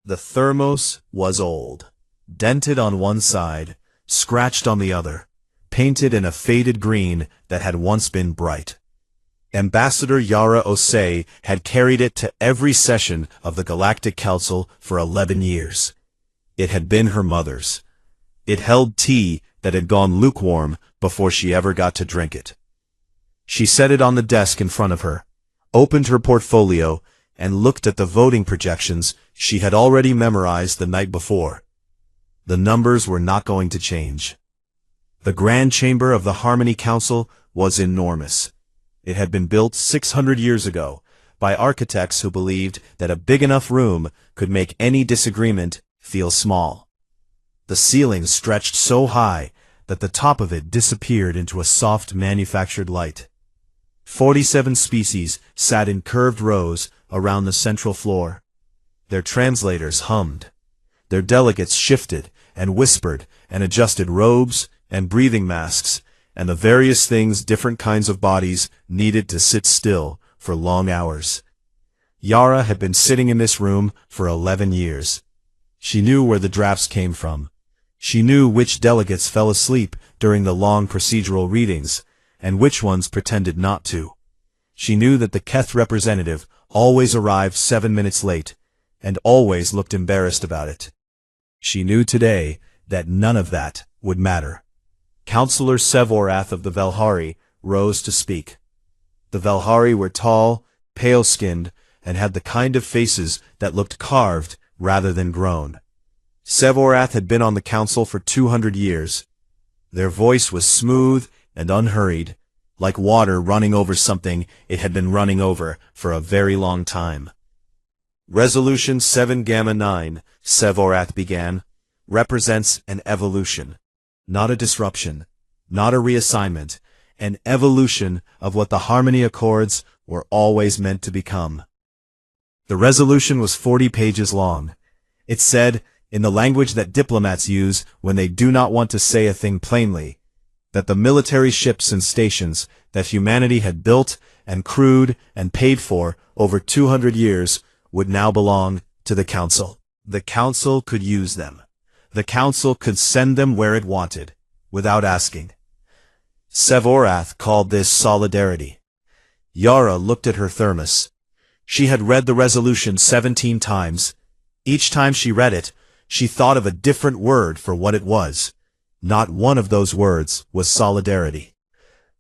The thermos was old, dented on one side, scratched on the other, painted in a faded green that had once been bright. Ambassador Yara Osei had carried it to every session of the Galactic Council for 11 years. It had been her mother's. It held tea that had gone lukewarm before she ever got to drink it. She set it on the desk in front of her, opened her portfolio, and looked at the voting projections she had already memorized the night before. The numbers were not going to change. The Grand Chamber of the Harmony Council was enormous. It had been built 600 years ago by architects who believed that a big enough room could make any disagreement feel small. The ceiling stretched so high that the top of it disappeared into a soft manufactured light. 47 species sat in curved rows around the central floor. Their translators hummed. Their delegates shifted and whispered and adjusted robes and breathing masks and the various things different kinds of bodies needed to sit still for long hours. Yara had been sitting in this room for 11 years. She knew where the drafts came from. She knew which delegates fell asleep during the long procedural readings, and which ones pretended not to. She knew that the Keth representative always arrived 7 minutes late, and always looked embarrassed about it. She knew today that none of that would matter. Councillor Sevorath of the Velhari rose to speak. The Velhari were tall, pale-skinned, and had the kind of faces that looked carved rather than grown. Sevorath had been on the council for 200 years. Their voice was smooth and unhurried, like water running over something it had been running over for a very long time. Resolution 7 Gamma 9, Sevorath began, represents an evolution, not a disruption, not a reassignment, an evolution of what the Harmony Accords were always meant to become. The resolution was 40 pages long. It said, in the language that diplomats use when they do not want to say a thing plainly, that the military ships and stations that humanity had built and crewed and paid for over 200 years would now belong to the Council. The Council could use them. The Council could send them where it wanted, without asking. Sevorath called this solidarity. Yara looked at her thermos. She had read the resolution 17 times. Each time she read it, she thought of a different word for what it was. Not one of those words was solidarity.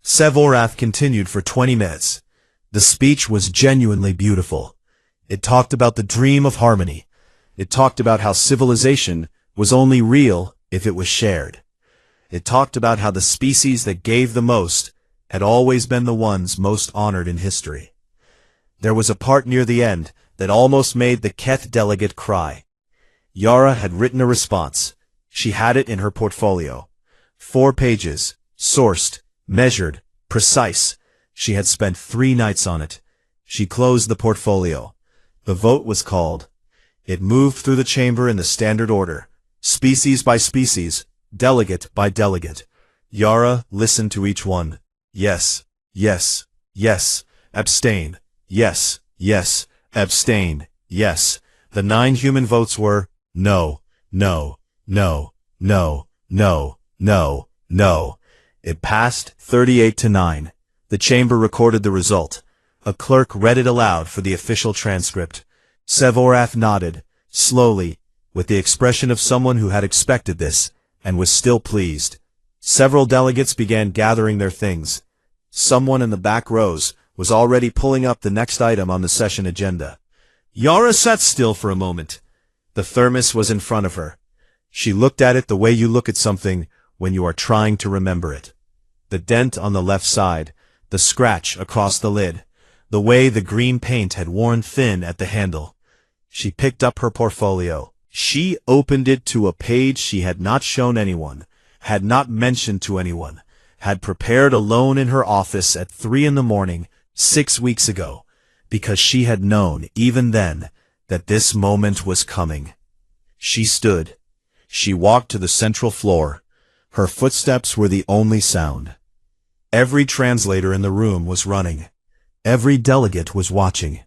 Sevorath continued for 20 minutes. The speech was genuinely beautiful. It talked about the dream of harmony. It talked about how civilization was only real if it was shared. It talked about how the species that gave the most had always been the ones most honored in history. There was a part near the end that almost made the Keth delegate cry. Yara had written a response. She had it in her portfolio. 4 pages, sourced, measured, precise. She had spent 3 nights on it. She closed the portfolio. The vote was called. It moved through the chamber in the standard order, species by species, delegate by delegate. Yara listened to each one. Yes, yes, yes, abstain, yes, yes, abstain, yes. The 9 human votes were no, no, no, no, no, no, no. It passed 38-9. The chamber recorded the result. A clerk read it aloud for the official transcript. Sevorath nodded, slowly, with the expression of someone who had expected this, and was still pleased. Several delegates began gathering their things. Someone in the back rows was already pulling up the next item on the session agenda. Yara sat still for a moment. The thermos was in front of her. She looked at it the way you look at something when you are trying to remember it. The dent on the left side, the scratch across the lid, the way the green paint had worn thin at the handle. She picked up her portfolio. She opened it to a page she had not shown anyone, had not mentioned to anyone, had prepared alone in her office at 3 in the morning, 6 weeks ago, because she had known, even then, that this moment was coming. She stood. She walked to the central floor. Her footsteps were the only sound. Every translator in the room was running. Every delegate was watching.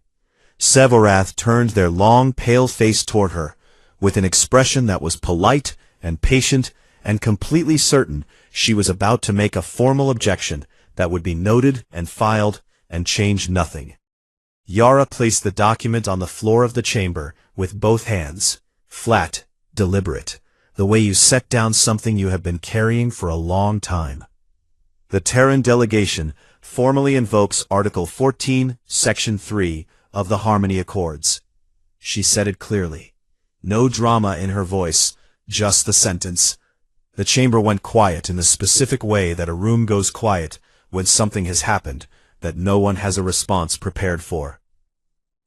Sevorath turned their long, pale face toward her, with an expression that was polite and patient and completely certain she was about to make a formal objection that would be noted and filed and change nothing. Yara placed the document on the floor of the chamber with both hands, flat, deliberate, the way you set down something you have been carrying for a long time. The Terran delegation formally invokes Article 14, Section 3 of the Harmony Accords. She said it clearly. No drama in her voice, just the sentence. The chamber went quiet in the specific way that a room goes quiet when something has happened that no one has a response prepared for.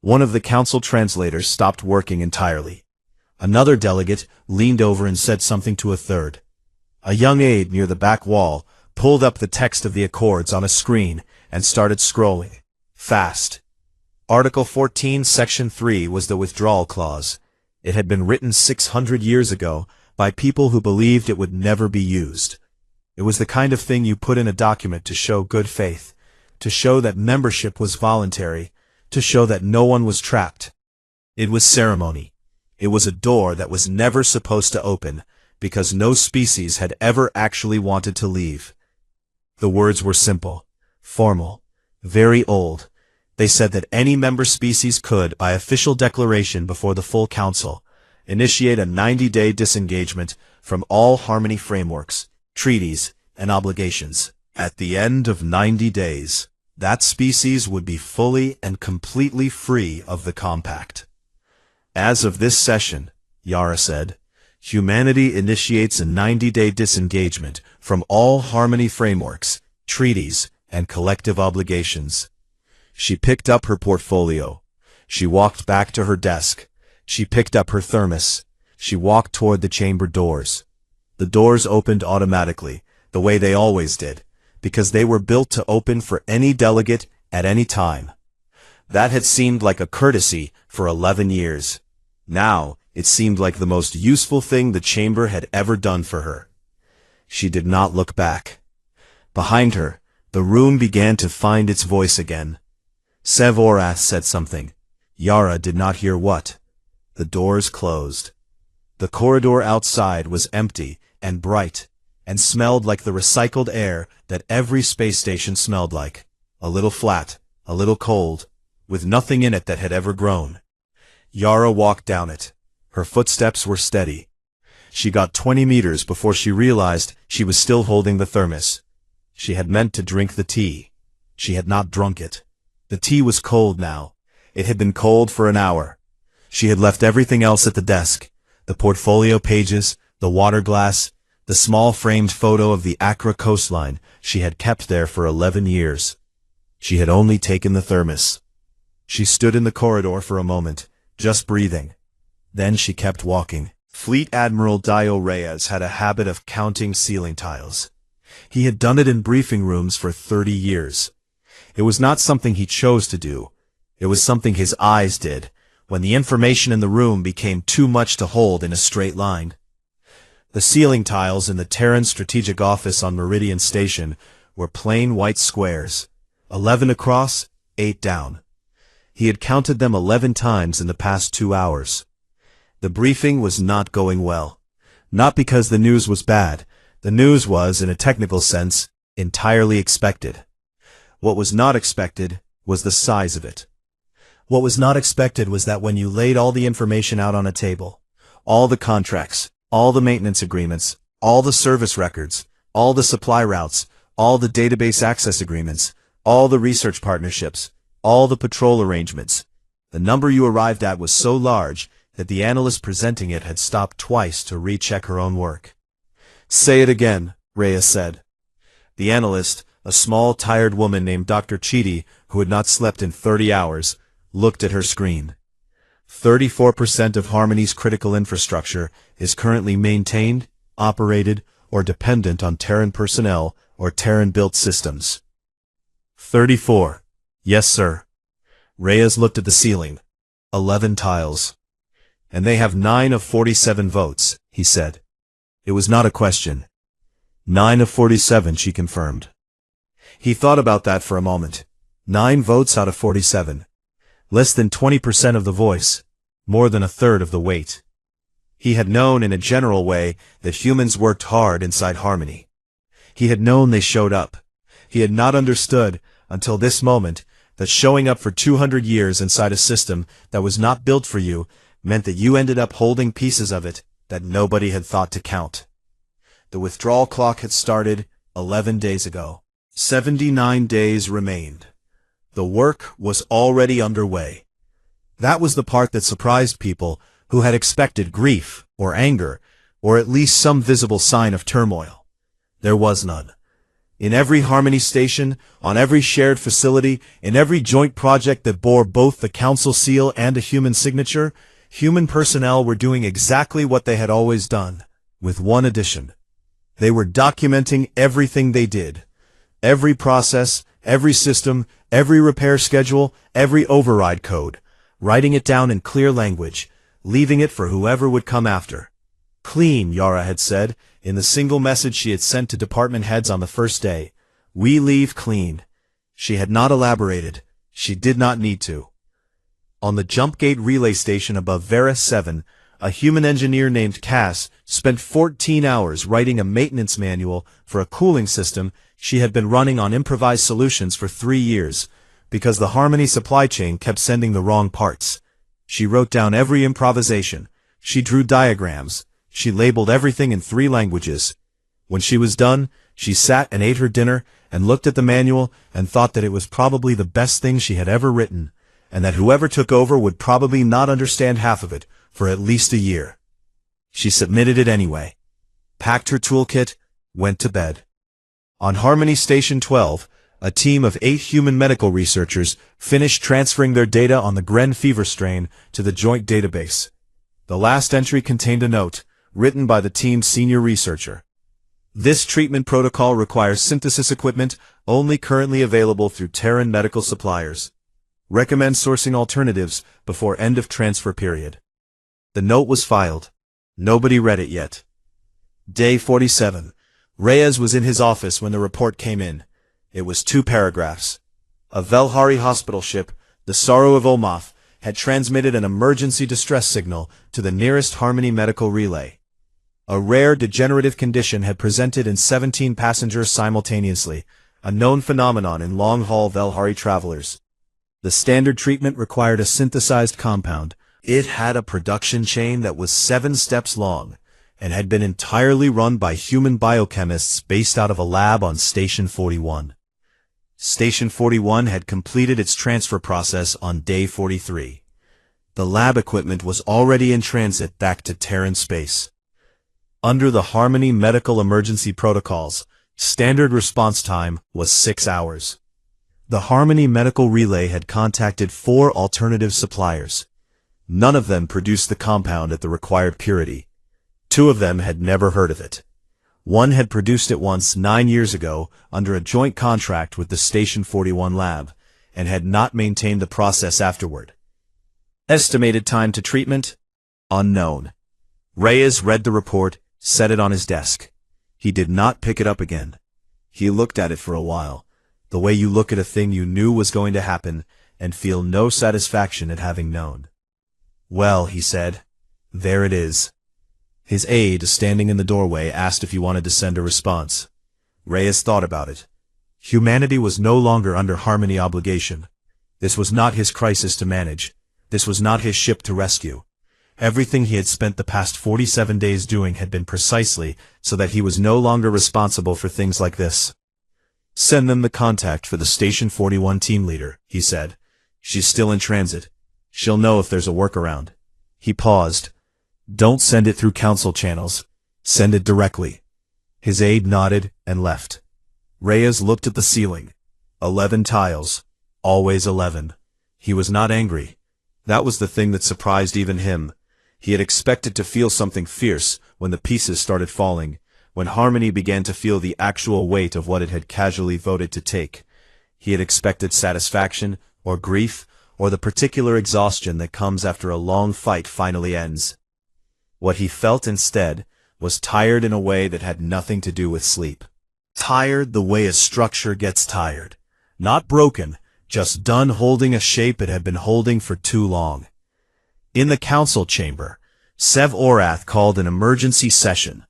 One of the council translators stopped working entirely. Another delegate leaned over and said something to a third. A young aide near the back wall pulled up the text of the Accords on a screen and started scrolling. Fast. Article 14, Section 3 was the withdrawal clause. It had been written 600 years ago by people who believed it would never be used. It was the kind of thing you put in a document to show good faith, to show that membership was voluntary, to show that no one was trapped. It was ceremony. It was a door that was never supposed to open, because no species had ever actually wanted to leave. The words were simple, formal, very old. They said that any member species could, by official declaration before the full council, initiate a 90-day disengagement from all harmony frameworks, treaties, and obligations. At the end of 90 days, that species would be fully and completely free of the compact. As of this session, Yara said, humanity initiates a 90-day disengagement from all harmony frameworks, treaties, and collective obligations. She picked up her portfolio. She walked back to her desk. She picked up her thermos. She walked toward the chamber doors. The doors opened automatically, the way they always did, because they were built to open for any delegate at any time. That had seemed like a courtesy for 11 years. Now, it seemed like the most useful thing the chamber had ever done for her. She did not look back. Behind her, the room began to find its voice again. Sevorath said something. Yara did not hear what. The doors closed. The corridor outside was empty and bright, and smelled like the recycled air that every space station smelled like. A little flat, a little cold, with nothing in it that had ever grown. Yara walked down it. Her footsteps were steady. She got 20 meters before she realized she was still holding the thermos. She had meant to drink the tea. She had not drunk it. The tea was cold now. It had been cold for an hour. She had left everything else at the desk. The portfolio pages, the water glass, the small framed photo of the Accra coastline she had kept there for 11 years. She had only taken the thermos. She stood in the corridor for a moment, just breathing. Then she kept walking. Fleet Admiral Dio Reyes had a habit of counting ceiling tiles. He had done it in briefing rooms for 30 years. It was not something he chose to do. It was something his eyes did, when the information in the room became too much to hold in a straight line. The ceiling tiles in the Terran Strategic Office on Meridian Station were plain white squares, 11 across, 8 down. He had counted them 11 times in the past 2 hours. The briefing was not going well. Not because the news was bad. The news was, in a technical sense, entirely expected. What was not expected was the size of it. What was not expected was that when you laid all the information out on a table, all the contracts, all the maintenance agreements, all the service records, all the supply routes, all the database access agreements, all the research partnerships, all the patrol arrangements, the number you arrived at was so large that the analyst presenting it had stopped twice to recheck her own work. "Say it again," Reyes said. The analyst, a small, tired woman named Dr. Chidi, who had not slept in 30 hours, looked at her screen. 34% of Harmony's critical infrastructure is currently maintained, operated, or dependent on Terran personnel or Terran-built systems. 34. Yes, sir. Reyes looked at the ceiling. 11 tiles. And they have 9 of 47 votes, he said. It was not a question. 9 of 47, she confirmed. He thought about that for a moment. 9 votes out of 47. Less than 20% of the voice. More than a third of the weight. He had known in a general way that humans worked hard inside Harmony. He had known they showed up. He had not understood, until this moment, that showing up for 200 years inside a system that was not built for you meant that you ended up holding pieces of it that nobody had thought to count. The withdrawal clock had started 11 days ago. 79 days remained. The work was already underway. That was the part that surprised people who had expected grief or anger, or at least some visible sign of turmoil. There was none. In every Harmony station, on every shared facility, in every joint project that bore both the Council seal and a human signature, human personnel were doing exactly what they had always done, with one addition. They were documenting everything they did. Every process, every system, every repair schedule, every override code, writing it down in clear language, leaving it for whoever would come after. Clean, Yara had said, in the single message she had sent to department heads on the first day. We leave clean. She had not elaborated. She did not need to. On the jump gate relay station above Vera 7, a human engineer named Cass spent 14 hours writing a maintenance manual for a cooling system she had been running on improvised solutions for 3 years, because the Harmony supply chain kept sending the wrong parts. She wrote down every improvisation. She drew diagrams. She labeled everything in 3 languages. When she was done, she sat and ate her dinner and looked at the manual and thought that it was probably the best thing she had ever written, and that whoever took over would probably not understand half of it for at least a year. She submitted it anyway, packed her toolkit, went to bed. On Harmony Station 12, a team of 8 human medical researchers finished transferring their data on the Gren fever strain to the joint database. The last entry contained a note, written by the team's senior researcher. This treatment protocol requires synthesis equipment only currently available through Terran medical suppliers. Recommend sourcing alternatives before end of transfer period. The note was filed. Nobody read it yet. Day 47. Reyes was in his office when the report came in. It was 2 paragraphs. A Velhari hospital ship, the Sorrow of Omoth, had transmitted an emergency distress signal to the nearest Harmony medical relay. A rare degenerative condition had presented in 17 passengers simultaneously, a known phenomenon in long-haul Velhari travelers. The standard treatment required a synthesized compound. It had a production chain that was 7 steps long, and had been entirely run by human biochemists based out of a lab on Station 41. Station 41 had completed its transfer process on day 43. The lab equipment was already in transit back to Terran space. Under the Harmony medical emergency protocols, standard response time was 6 hours. The Harmony medical relay had contacted 4 alternative suppliers. None of them produced the compound at the required purity. 2 of them had never heard of it. One had produced it once 9 years ago under a joint contract with the Station 41 lab, and had not maintained the process afterward. Estimated time to treatment? Unknown. Reyes read the report, set it on his desk. He did not pick it up again. He looked at it for a while, the way you look at a thing you knew was going to happen, and feel no satisfaction at having known. Well, he said, there it is. His aide, standing in the doorway, asked if he wanted to send a response. Reyes thought about it. Humanity was no longer under Harmony obligation. This was not his crisis to manage. This was not his ship to rescue. Everything he had spent the past 47 days doing had been precisely so that he was no longer responsible for things like this. Send them the contact for the Station 41 team leader, he said. She's still in transit. She'll know if there's a workaround. He paused. Don't send it through council channels. Send it directly. His aide nodded and left. Reyes looked at the ceiling. 11 tiles. Always 11. He was not angry. That was the thing that surprised even him. He had expected to feel something fierce when the pieces started falling, when Harmony began to feel the actual weight of what it had casually voted to take. He had expected satisfaction, or grief, or the particular exhaustion that comes after a long fight finally ends. What he felt instead was tired in a way that had nothing to do with sleep. Tired the way a structure gets tired. Not broken, just done holding a shape it had been holding for too long. In the council chamber, Sev Orath called an emergency session.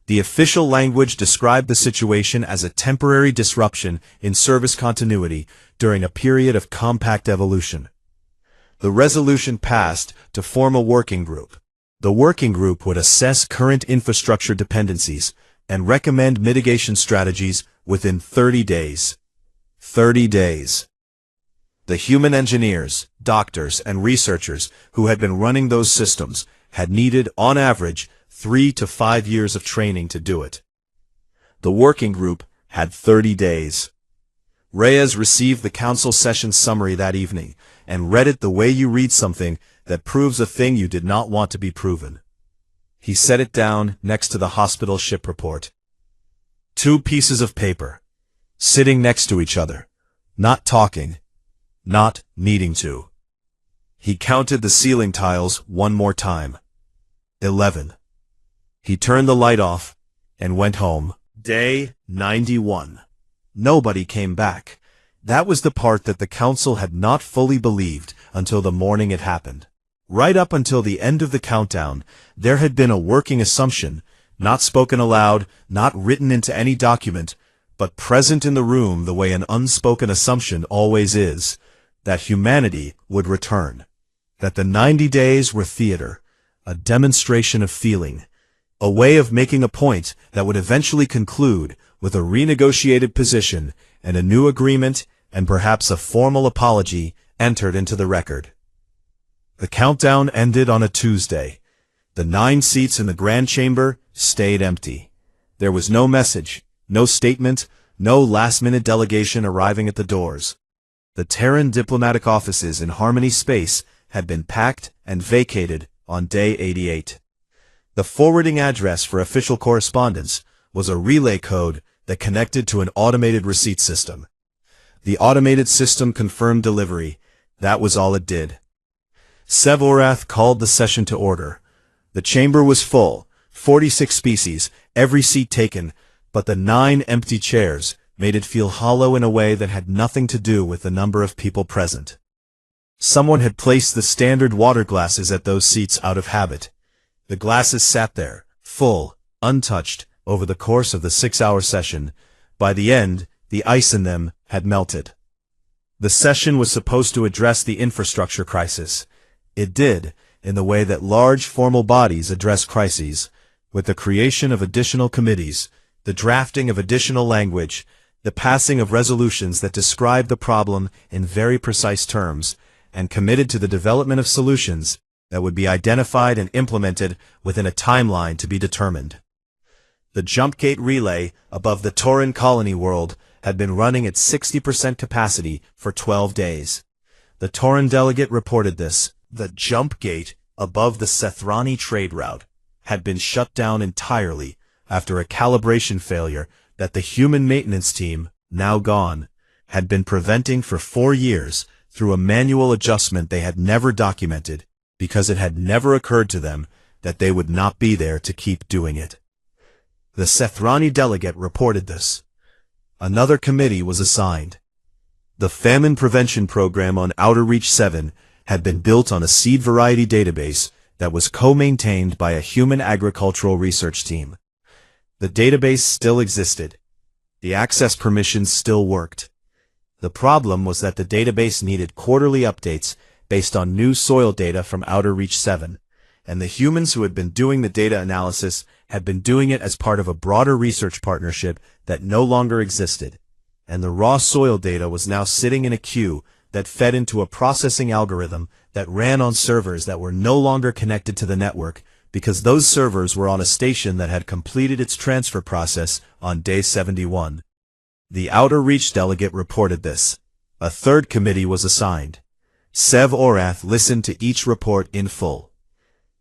The official language described the situation as a temporary disruption in service continuity during a period of compact evolution. The resolution passed to form a working group. The working group would assess current infrastructure dependencies and recommend mitigation strategies within 30 days. 30 days. The human engineers, doctors, and researchers who had been running those systems had needed, on average, 3 to 5 years of training to do it. The working group had 30 days. Reyes received the council session summary that evening and read it the way you read something that proves a thing you did not want to be proven. He set it down next to the hospital ship report. 2 pieces of paper, sitting next to each other, not talking, not needing to. He counted the ceiling tiles one more time. 11. He turned the light off and went home. Day 91. Nobody came back. That was the part that the council had not fully believed until the morning it happened. Right up until the end of the countdown, there had been a working assumption, not spoken aloud, not written into any document, but present in the room the way an unspoken assumption always is, that humanity would return. That the 90 days were theater, a demonstration of feeling, a way of making a point that would eventually conclude with a renegotiated position and a new agreement and perhaps a formal apology entered into the record. The countdown ended on a Tuesday. The 9 seats in the Grand Chamber stayed empty. There was no message, no statement, no last-minute delegation arriving at the doors. The Terran diplomatic offices in Harmony Space had been packed and vacated on day 88. The forwarding address for official correspondence was a relay code that connected to an automated receipt system. The automated system confirmed delivery. That was all it did. Sev Orath called the session to order. The chamber was full, 46 species, every seat taken, but the 9 empty chairs made it feel hollow in a way that had nothing to do with the number of people present. Someone had placed the standard water glasses at those seats out of habit. The glasses sat there, full, untouched, over the course of the 6-hour session. By the end, the ice in them had melted. The session was supposed to address the infrastructure crisis. It did, in the way that large formal bodies address crises, with the creation of additional committees, the drafting of additional language, the passing of resolutions that describe the problem in very precise terms, and committed to the development of solutions that would be identified and implemented within a timeline to be determined. The jump gate relay above the Terran colony world had been running at 60% capacity for 12 days. The Terran delegate reported this. The jump gate above the Sethrani trade route had been shut down entirely after a calibration failure that the human maintenance team, now gone, had been preventing for 4 years through a manual adjustment they had never documented because it had never occurred to them that they would not be there to keep doing it. The Sethrani delegate reported this. Another committee was assigned. The Famine Prevention Program on Outer Reach 7 had been built on a seed variety database that was co-maintained by a human agricultural research team. The database still existed. The access permissions still worked. The problem was that the database needed quarterly updates based on new soil data from Outer Reach 7, and the humans who had been doing the data analysis had been doing it as part of a broader research partnership that no longer existed, and the raw soil data was now sitting in a queue that fed into a processing algorithm that ran on servers that were no longer connected to the network because those servers were on a station that had completed its transfer process on day 71. The Outer Reach delegate reported this. A third committee was assigned. Sev Orath listened to each report in full.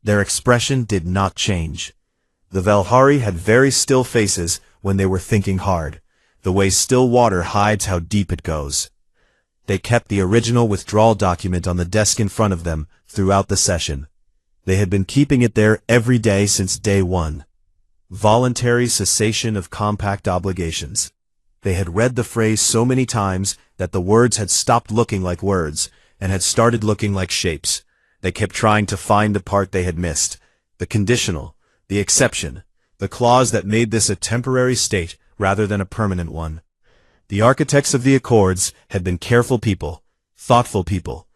Their expression did not change. The Velhari had very still faces when they were thinking hard, the way still water hides how deep it goes. They kept the original withdrawal document on the desk in front of them throughout the session. They had been keeping it there every day since day 1. Voluntary cessation of compact obligations. They had read the phrase so many times that the words had stopped looking like words and had started looking like shapes. They kept trying to find the part they had missed. the conditional, the exception, the clause that made this a temporary state rather than a permanent one. The architects of the Accords had been careful people, thoughtful people.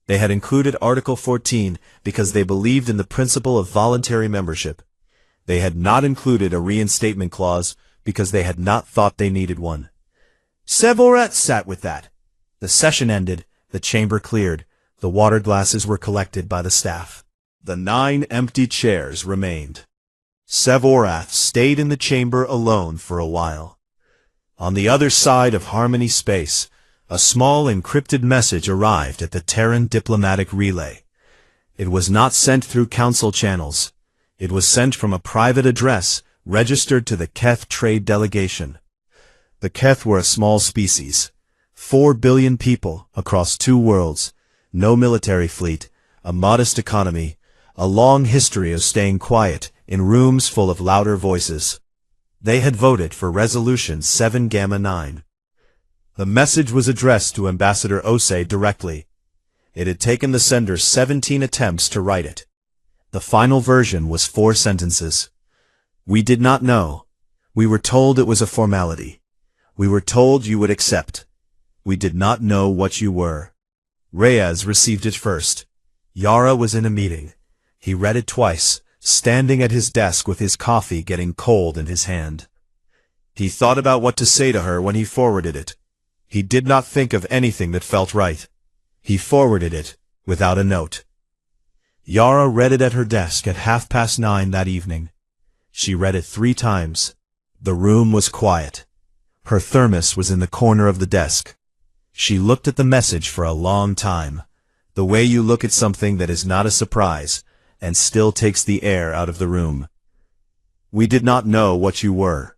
They had included Article 14 because they believed in the principle of voluntary membership. They had not included a reinstatement clause because they had not thought they needed one. Sevorat sat with that. The session ended, the chamber cleared, the water glasses were collected by the staff. The 9 empty chairs remained. Sevorath stayed in the chamber alone for a while. On the other side of Harmony space, a small encrypted message arrived at the Terran diplomatic relay. It was not sent through council channels. It was sent from a private address registered to the Keth trade delegation. The Keth were a small species. 4 billion people across 2 worlds, no military fleet, a modest economy, a long history of staying quiet in rooms full of louder voices. They had voted for Resolution 7 Gamma 9. The message was addressed to Ambassador Osei directly. It had taken the sender 17 attempts to write it. The final version was 4 sentences. We did not know. We were told it was a formality. We were told you would accept. We did not know what you were. Reyes received it first. Yara was in a meeting. He read it twice, standing at his desk with his coffee getting cold in his hand. He thought about what to say to her when he forwarded it. He did not think of anything that felt right. He forwarded it, without a note. Yara read it at her desk at 9:30 that evening. She read it 3 times. The room was quiet. Her thermos was in the corner of the desk. She looked at the message for a long time, the way you look at something that is not a surprise, and still takes the air out of the room. We did not know what you were.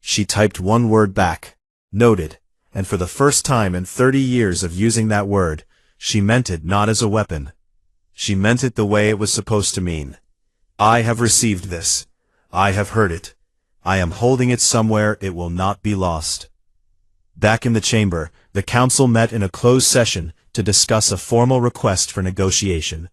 She typed 1 word back, noted, and for the first time in 30 years of using that word, she meant it not as a weapon. She meant it the way it was supposed to mean. I have received this. I have heard it. I am holding it somewhere. It will not be lost. Back in the chamber, the council met in a closed session to discuss a formal request for negotiation.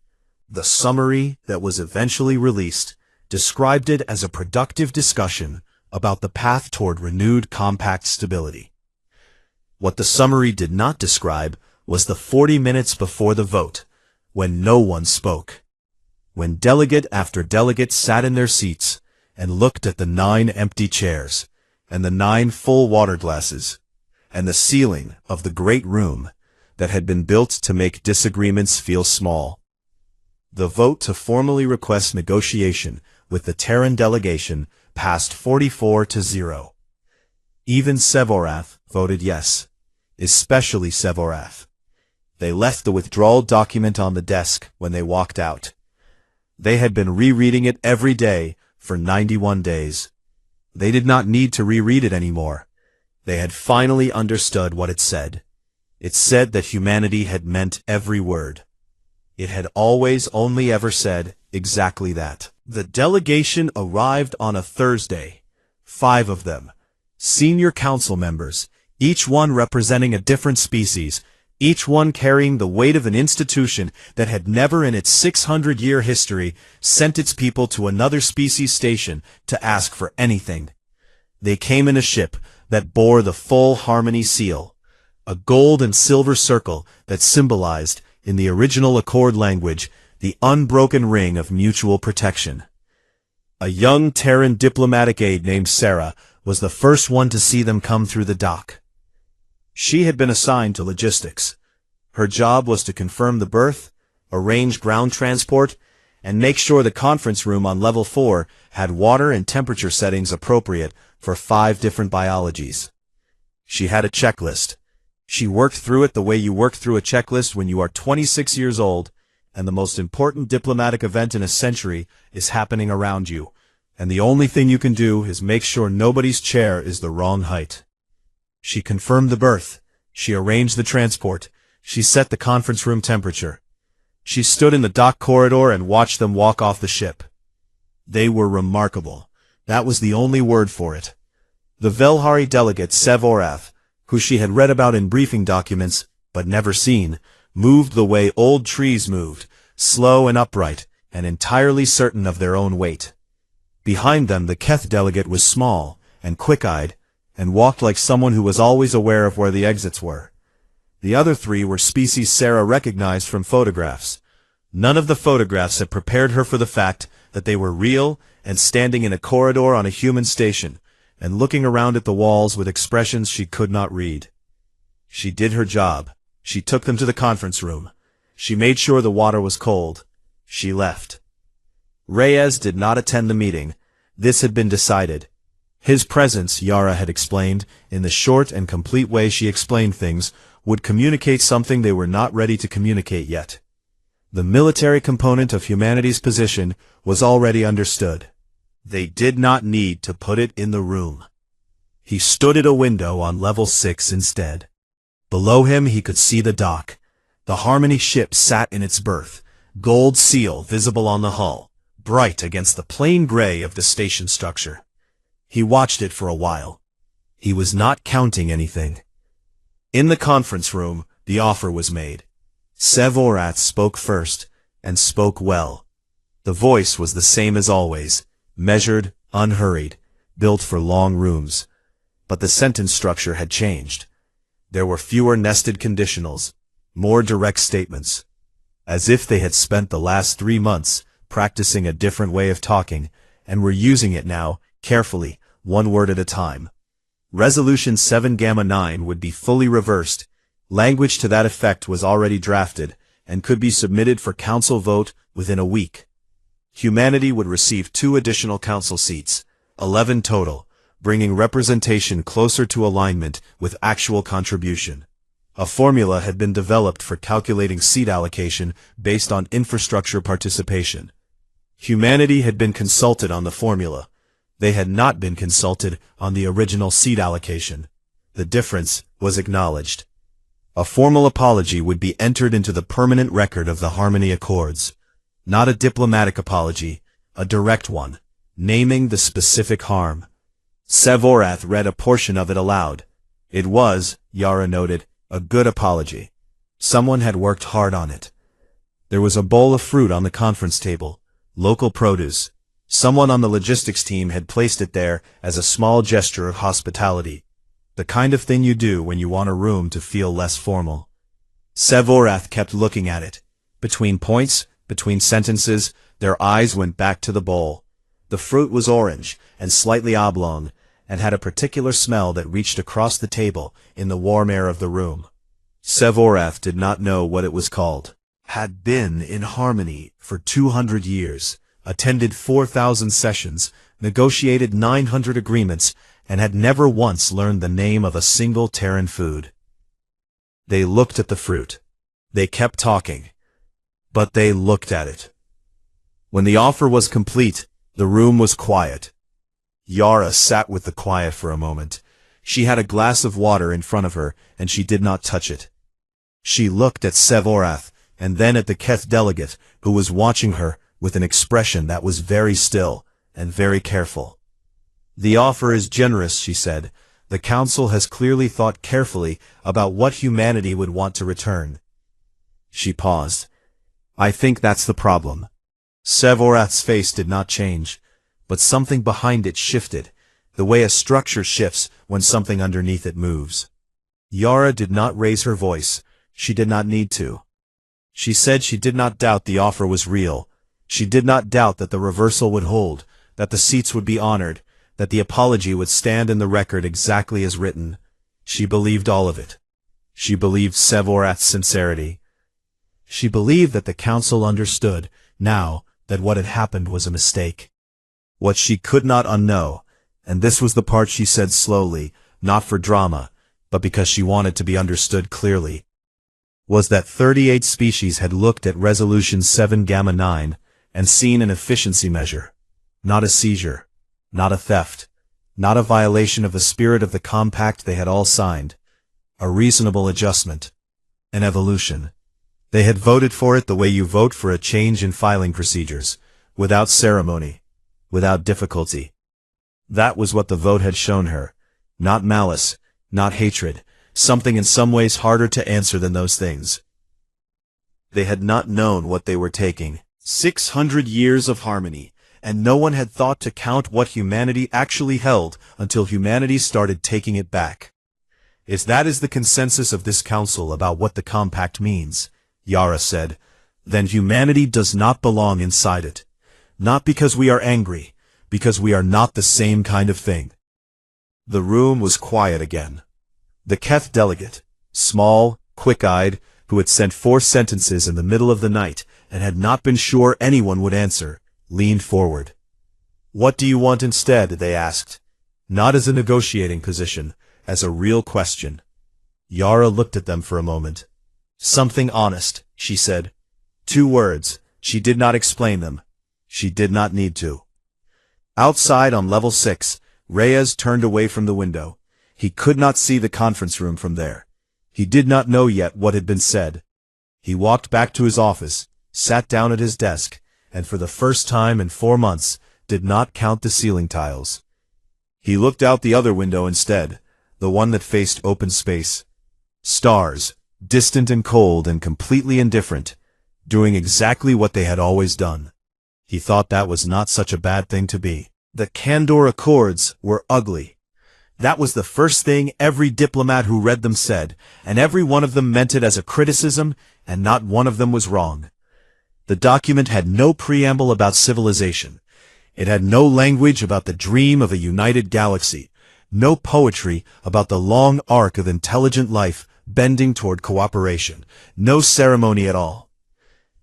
The summary that was eventually released described it as a productive discussion about the path toward renewed compact stability. What the summary did not describe was the 40 minutes before the vote, when no one spoke. When delegate after delegate sat in their seats and looked at the 9 empty chairs, and the 9 full water glasses, and the ceiling of the great room that had been built to make disagreements feel small. The vote to formally request negotiation with the Terran delegation passed 44-0. Even Sevorath voted yes, especially Sevorath. They left the withdrawal document on the desk when they walked out. They had been rereading it every day for 91 days. They did not need to reread it anymore. They had finally understood what it said. It said that humanity had meant every word. It had always only ever said exactly that. The delegation arrived on a Thursday. 5 of them. Senior council members, each one representing a different species, each one carrying the weight of an institution that had never in its 600-year history sent its people to another species station to ask for anything. They came in a ship that bore the full Harmony seal, a gold and silver circle that symbolized, in the original Accord language, the unbroken ring of mutual protection. A young Terran diplomatic aide named Sarah was the first one to see them come through the dock. She had been assigned to logistics. Her job was to confirm the berth, arrange ground transport, and make sure the conference room on level 4 had water and temperature settings appropriate for 5 different biologies. She had a checklist. She worked through it the way you work through a checklist when you are 26 years old, and the most important diplomatic event in a century is happening around you, and the only thing you can do is make sure nobody's chair is the wrong height. She confirmed the berth. She arranged the transport. She set the conference room temperature. She stood in the dock corridor and watched them walk off the ship. They were remarkable. That was the only word for it. The Velhari delegate Sevorath, who she had read about in briefing documents, but never seen, moved the way old trees moved, slow and upright, and entirely certain of their own weight. Behind them the Keth delegate was small and quick-eyed, and walked like someone who was always aware of where the exits were. The other three were species Sarah recognized from photographs. None of the photographs had prepared her for the fact that they were real and standing in a corridor on a human station, and looking around at the walls with expressions she could not read. She did her job. She took them to the conference room. She made sure the water was cold. She left. Reyes did not attend the meeting. This had been decided. His presence, Yara had explained, in the short and complete way she explained things, would communicate something they were not ready to communicate yet. The military component of humanity's position was already understood. They did not need to put it in the room. He stood at a window on level 6 instead. Below him he could see the dock. The Harmony ship sat in its berth, gold seal visible on the hull, bright against the plain gray of the station structure. He watched it for a while. He was not counting anything. In the conference room, the offer was made. Sevorath spoke first, and spoke well. The voice was the same as always, measured, unhurried, built for long rooms. But the sentence structure had changed. There were fewer nested conditionals, more direct statements. As if they had spent the last 3 months practicing a different way of talking, and were using it now, carefully, one word at a time. Resolution 7 Gamma 9 would be fully reversed. Language to that effect was already drafted, and could be submitted for council vote within a week. Humanity would receive 2 additional council seats, 11 total, bringing representation closer to alignment with actual contribution. A formula had been developed for calculating seat allocation based on infrastructure participation. Humanity had been consulted on the formula. They had not been consulted on the original seat allocation. The difference was acknowledged. A formal apology would be entered into the permanent record of the Harmony Accords. Not a diplomatic apology, a direct one, naming the specific harm. Sevorath read a portion of it aloud. It was, Yara noted, a good apology. Someone had worked hard on it. There was a bowl of fruit on the conference table, local produce. Someone on the logistics team had placed it there as a small gesture of hospitality. The kind of thing you do when you want a room to feel less formal. Sevorath kept looking at it. Between points, between sentences, their eyes went back to the bowl. The fruit was orange and slightly oblong, and had a particular smell that reached across the table in the warm air of the room. Sevorath did not know what it was called. Had been in Harmony for 200 years. Attended 4,000 sessions, negotiated 900 agreements, and had never once learned the name of a single Terran food. They looked at the fruit. They kept talking. But they looked at it. When the offer was complete, the room was quiet. Yara sat with the quiet for a moment. She had a glass of water in front of her, and she did not touch it. She looked at Sevorath, and then at the Keth delegate, who was watching her, with an expression that was very still and very careful. The offer is generous, she said. The council has clearly thought carefully about what humanity would want to return. She paused. I think that's the problem. Sevorath's face did not change, but something behind it shifted, the way a structure shifts when something underneath it moves. Yara did not raise her voice. She did not need to. She said she did not doubt the offer was real. She did not doubt that the reversal would hold, that the seats would be honored, that the apology would stand in the record exactly as written. She believed all of it. She believed Sevorath's sincerity. She believed that the council understood, now, that what had happened was a mistake. What she could not unknow, and this was the part she said slowly, not for drama, but because she wanted to be understood clearly, was that 38 species had looked at Resolution 7 Gamma 9, and seen an efficiency measure, not a seizure, not a theft, not a violation of the spirit of the compact they had all signed, a reasonable adjustment, an evolution. They had voted for it the way you vote for a change in filing procedures, without ceremony, without difficulty. That was what the vote had shown her, not malice, not hatred, something in some ways harder to answer than those things. They had not known what they were taking. 600 years of harmony, and no one had thought to count what humanity actually held until humanity started taking it back. If that is the consensus of this council about what the compact means, Yara said, then humanity does not belong inside it. Not because we are angry, because we are not the same kind of thing. The room was quiet again. The Keth delegate, small, quick-eyed, who had sent 4 sentences in the middle of the night and had not been sure anyone would answer, leaned forward. "What do you want instead?" they asked. Not as a negotiating position, as a real question. Yara looked at them for a moment. "Something honest," she said. 2 words. She did not explain them. She did not need to. Outside on level 6, Reyes turned away from the window. He could not see the conference room from there. He did not know yet what had been said. He walked back to his office, sat down at his desk, and for the first time in 4 months, did not count the ceiling tiles. He looked out the other window instead, the one that faced open space. Stars, distant and cold and completely indifferent, doing exactly what they had always done. He thought that was not such a bad thing to be. The Candor Accords were ugly. That was the first thing every diplomat who read them said, and every one of them meant it as a criticism, and not one of them was wrong. The document had no preamble about civilization. It had no language about the dream of a united galaxy, no poetry about the long arc of intelligent life bending toward cooperation, no ceremony at all.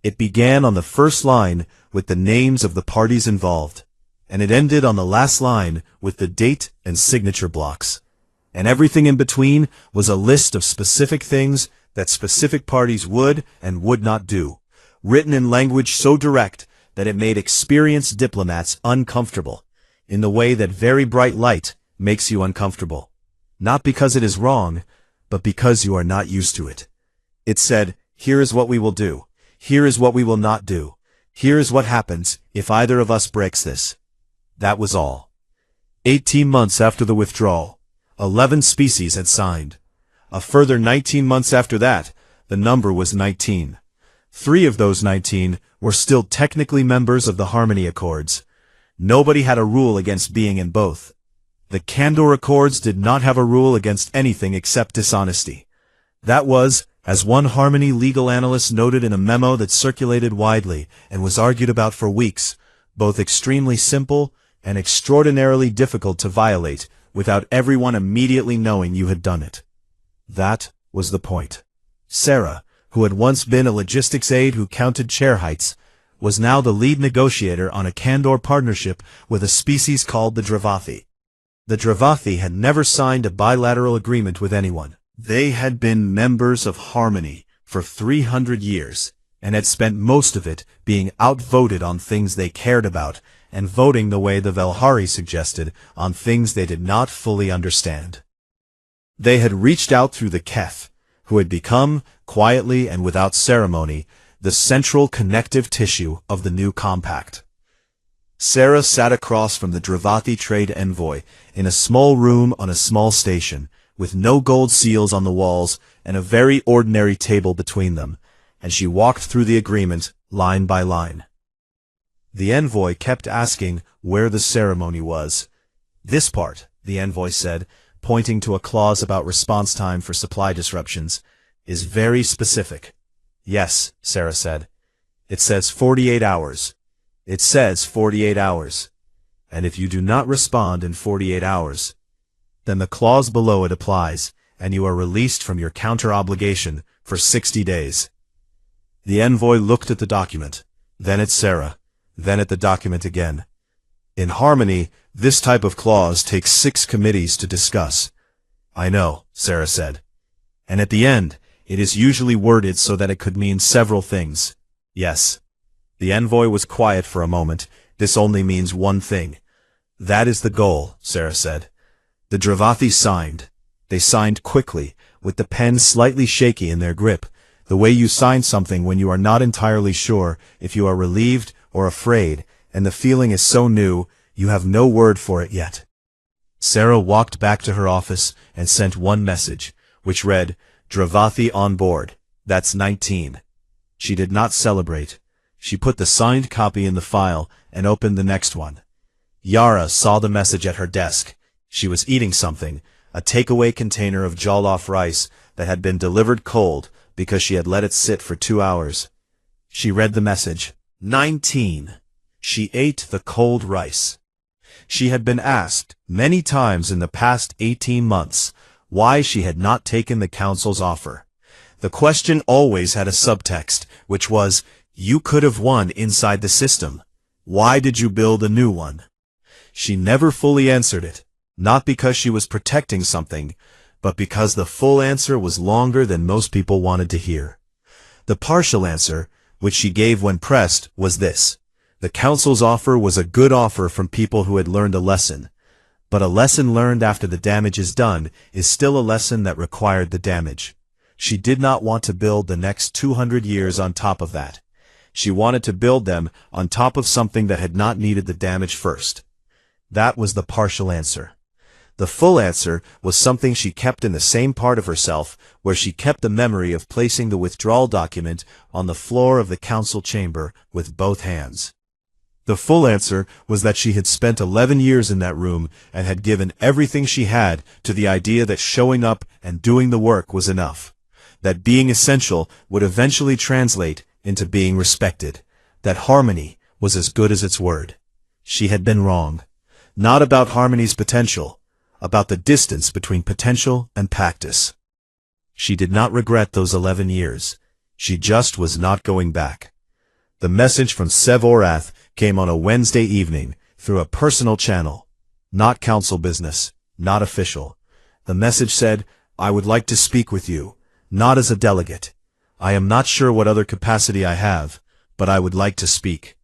It began on the first line with the names of the parties involved, and it ended on the last line with the date and signature blocks. And everything in between was a list of specific things that specific parties would and would not do, written in language so direct that it made experienced diplomats uncomfortable, in the way that very bright light makes you uncomfortable. Not because it is wrong, but because you are not used to it. It said, "Here is what we will do. Here is what we will not do. Here is what happens if either of us breaks this." That was all. 18 months after the withdrawal, 11 species had signed. A further 19 months after that, the number was 19. 3 of those 19 were still technically members of the Harmony Accords. Nobody had a rule against being in both. The Candor Accords did not have a rule against anything except dishonesty. That was, as one Harmony legal analyst noted in a memo that circulated widely and was argued about for weeks, both extremely simple and extraordinarily difficult to violate without everyone immediately knowing you had done it. That was the point. Sarah, who had once been a logistics aide who counted chair heights, was now the lead negotiator on a Candor partnership with a species called the Dravathi. The Dravathi had never signed a bilateral agreement with anyone. They had been members of Harmony for 300 years, and had spent most of it being outvoted on things they cared about, and voting the way the Velhari suggested on things they did not fully understand. They had reached out through the Keth, who had become, quietly and without ceremony, the central connective tissue of the new compact. Sarah sat across from the Dravathi trade envoy in a small room on a small station, with no gold seals on the walls and a very ordinary table between them, and she walked through the agreement line by line. The envoy kept asking where the ceremony was. "This part," the envoy said, pointing to a clause about response time for supply disruptions, "is very specific." "Yes," Sarah said. "It says 48 hours. It says 48 hours. And if you do not respond in 48 hours, then the clause below it applies, and you are released from your counter-obligation for 60 days. The envoy looked at the document, then at Sarah, then at the document again. In Harmony, this type of clause takes 6 committees to discuss. "I know," Sarah said. "And at the end, it is usually worded so that it could mean several things." "Yes." The envoy was quiet for a moment. "This only means one thing." "That is the goal," Sarah said. The Dravathi signed. They signed quickly, with the pen slightly shaky in their grip, the way you sign something when you are not entirely sure if you are relieved or afraid, and the feeling is so new, you have no word for it yet. Sarah walked back to her office and sent one message, which read, "Dravathi on board. That's 19. She did not celebrate. She put the signed copy in the file and opened the next one. Yara saw the message at her desk. She was eating something, a takeaway container of jollof rice that had been delivered cold because she had let it sit for 2 hours. She read the message. 19. She ate the cold rice. She had been asked many times in the past 18 months why she had not taken the council's offer. The question always had a subtext, which was, you could have won inside the system. Why did you build a new one? She never fully answered it, not because she was protecting something, but because the full answer was longer than most people wanted to hear. The partial answer, which she gave when pressed, was this. The council's offer was a good offer from people who had learned a lesson. But a lesson learned after the damage is done is still a lesson that required the damage. She did not want to build the next 200 years on top of that. She wanted to build them on top of something that had not needed the damage first. That was the partial answer. The full answer was something she kept in the same part of herself where she kept the memory of placing the withdrawal document on the floor of the council chamber with both hands. The full answer was that she had spent 11 years in that room and had given everything she had to the idea that showing up and doing the work was enough. That being essential would eventually translate into being respected. That harmony was as good as its word. She had been wrong. Not about harmony's potential, about the distance between potential and practice. She did not regret those 11 years. She just was not going back. The message from Sevorath came on a Wednesday evening through a personal channel. Not council business, not official. The message said, I would like to speak with you, not as a delegate. I am not sure what other capacity I have, but I would like to speak.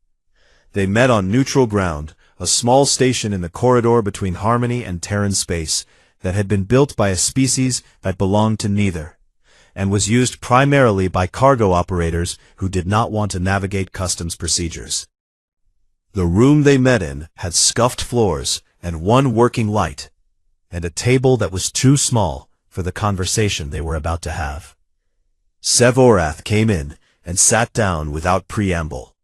They met on neutral ground, a small station in the corridor between Harmony and Terran space that had been built by a species that belonged to neither, and was used primarily by cargo operators who did not want to navigate customs procedures. The room they met in had scuffed floors and one working light, and a table that was too small for the conversation they were about to have. Sevorath came in and sat down without preamble.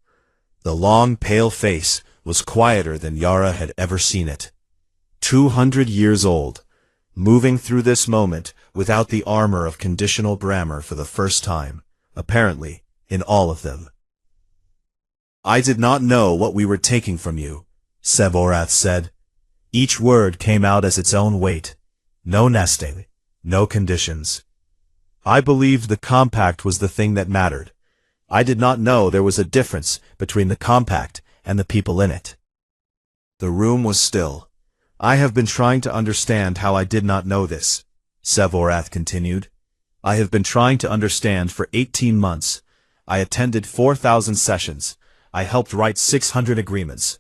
The long, pale face was quieter than Yara had ever seen it. 200 years old, moving through this moment without the armor of conditional grammar for the first time, apparently, in all of them. I did not know what we were taking from you, Sevorath said. Each word came out as its own weight. No nesting, no conditions. I believed the compact was the thing that mattered. I did not know there was a difference between the compact and the people in it. The room was still. I have been trying to understand how I did not know this, Sevorath continued. I have been trying to understand for 18 months. I attended 4,000 sessions. I helped write 600 agreements.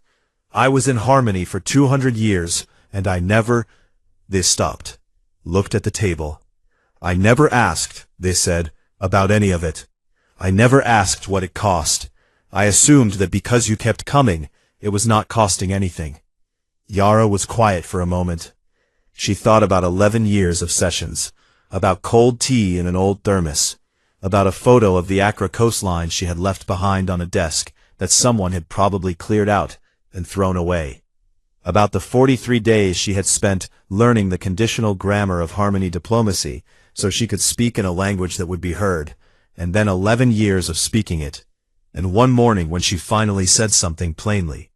I was in Harmony for 200 years, and I never— They stopped, looked at the table. I never asked, they said, about any of it. I never asked what it cost. I assumed that because you kept coming, it was not costing anything. Yara was quiet for a moment. She thought about 11 years of sessions, about cold tea in an old thermos, about a photo of the Accra coastline she had left behind on a desk that someone had probably cleared out and thrown away, about the 43 days she had spent learning the conditional grammar of Harmony diplomacy so she could speak in a language that would be heard, and then 11 years of speaking it, and one morning when she finally said something plainly.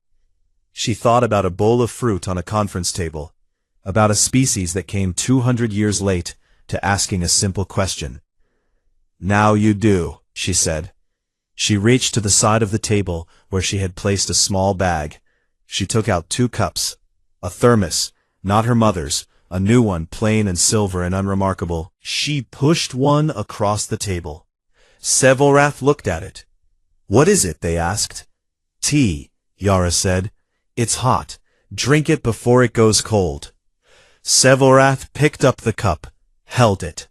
She thought about a bowl of fruit on a conference table, about a species that came 200 years late to asking a simple question. Now you do, she said. She reached to the side of the table where she had placed a small bag. She took out 2 cups, a thermos, not her mother's, a new one, plain and silver and unremarkable. She pushed one across the table. Sevorath looked at it. What is it? They asked. Tea, Yara said. It's hot. Drink it before it goes cold. Sevorath picked up the cup, held it.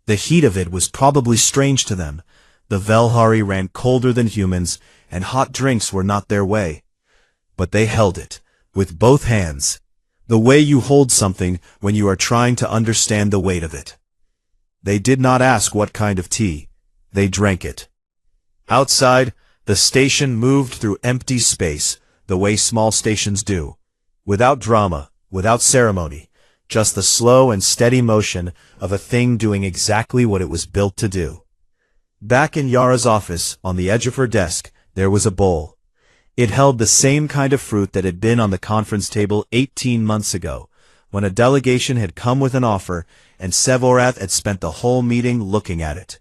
The heat of it was probably strange to them. The Velhari ran colder than humans, and hot drinks were not their way. But they held it, with both hands, the way you hold something when you are trying to understand the weight of it. They did not ask what kind of tea. They drank it. Outside, The station moved through empty space, the way small stations do. Without drama, without ceremony, just the slow and steady motion of a thing doing exactly what it was built to do. Back in Yara's office, on the edge of her desk, there was a bowl. It held the same kind of fruit that had been on the conference table 18 months ago, when a delegation had come with an offer, and Sevorath had spent the whole meeting looking at it.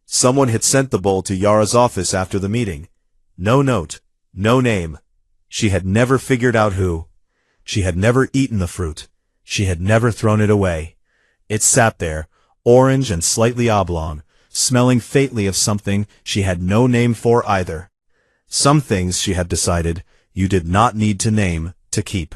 Someone had sent the bowl to Yara's office after the meeting. No note, no name. She had never figured out who. She had never eaten the fruit. She had never thrown it away. It sat there, orange and slightly oblong, smelling faintly of something she had no name for either. Some things, she had decided, you did not need to name to keep.